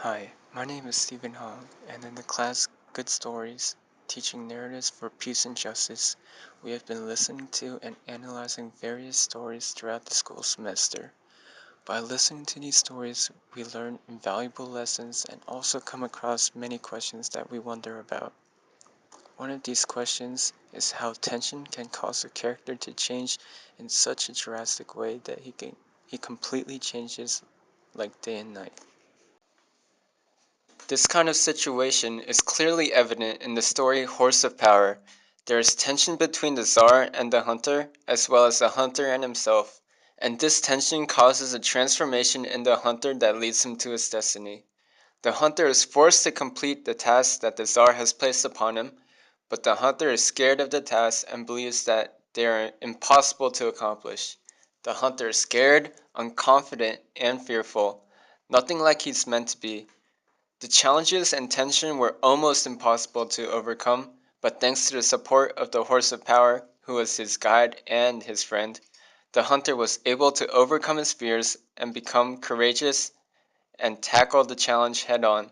Hi, my name is Stephen Hong, and in the class Good Stories, Teaching Narratives for Peace and Justice, we have been listening to and analyzing various stories throughout the school semester. By listening to these stories, we learn invaluable lessons and also come across many questions that we wonder about. One of these questions is how tension can cause a character to change in such a drastic way that he completely changes like day and night. This kind of situation is clearly evident in the story Horse of Power. There is tension between the Tsar and the hunter, as well as the hunter and himself, and this tension causes a transformation in the hunter that leads him to his destiny. The hunter is forced to complete the task that the Tsar has placed upon him, but the hunter is scared of the task and believes that they are impossible to accomplish. The hunter is scared, unconfident, and fearful, nothing like he's meant to be. The challenges and tension were almost impossible to overcome, but thanks to the support of the Horse of Power, who was his guide and his friend, the hunter was able to overcome his fears and become courageous and tackle the challenge head on.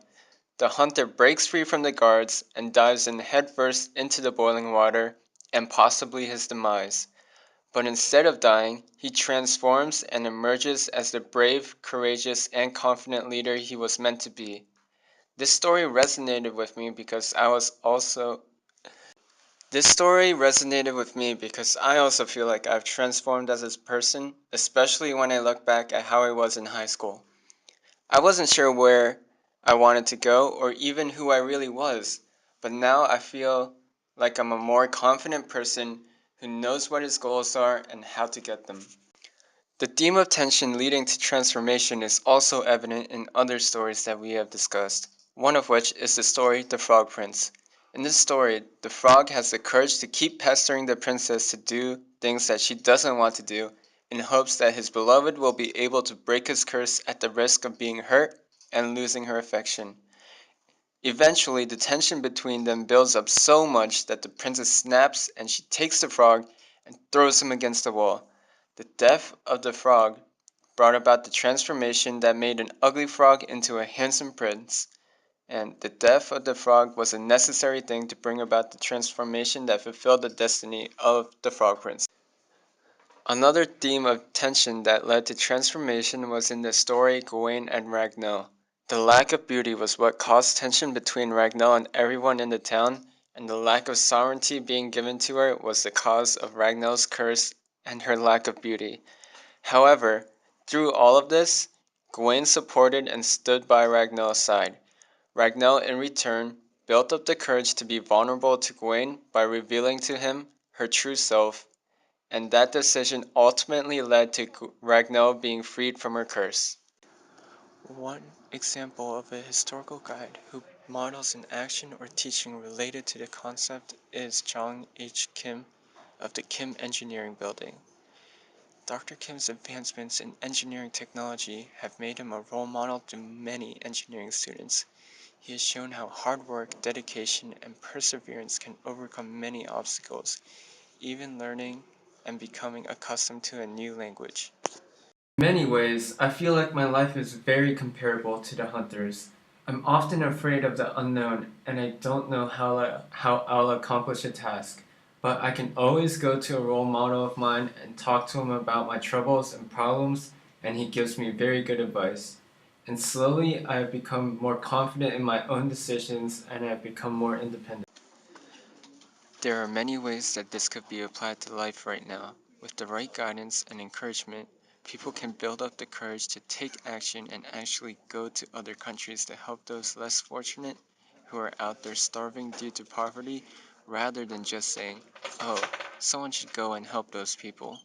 The hunter breaks free from the guards and dives in headfirst into the boiling water and possibly his demise. But instead of dying, he transforms and emerges as the brave, courageous, and confident leader he was meant to be. This story resonated with me because I was also This story resonated with me because I also feel like I've transformed as a person, especially when I look back at how I was in high school. I wasn't sure where I wanted to go or even who I really was, but now I feel like I'm a more confident person who knows what his goals are and how to get them. The theme of tension leading to transformation is also evident in other stories that we have discussed, one of which is the story The Frog Prince. In this story, the frog has the courage to keep pestering the princess to do things that she doesn't want to do in hopes that his beloved will be able to break his curse at the risk of being hurt and losing her affection. Eventually, the tension between them builds up so much that the princess snaps and she takes the frog and throws him against the wall. The death of the frog brought about the transformation that made an ugly frog into a handsome prince, and the death of the frog was a necessary thing to bring about the transformation that fulfilled the destiny of the Frog Prince. Another theme of tension that led to transformation was in the story Gawain and Ragnar. The lack of beauty was what caused tension between Ragnar and everyone in the town, and the lack of sovereignty being given to her was the cause of Ragnar's curse and her lack of beauty. However, through all of this, Gawain supported and stood by Ragnar's side. Ragnar, in return, built up the courage to be vulnerable to Gawain by revealing to him her true self, and that decision ultimately led to Ragnar being freed from her curse. One example of a historical guide who models an action or teaching related to the concept is Jong H. Kim of the Kim Engineering Building. Dr. Kim's advancements in engineering technology have made him a role model to many engineering students. He has shown how hard work, dedication, and perseverance can overcome many obstacles, even learning and becoming accustomed to a new language. In many ways, I feel like my life is very comparable to the hunters. I'm often afraid of the unknown, and I don't know how I'll accomplish a task. But I can always go to a role model of mine and talk to him about my troubles and problems, and he gives me very good advice. And slowly, I have become more confident in my own decisions, and I have become more independent. There are many ways that this could be applied to life right now. With the right guidance and encouragement, people can build up the courage to take action and actually go to other countries to help those less fortunate who are out there starving due to poverty, rather than just saying, oh, someone should go and help those people.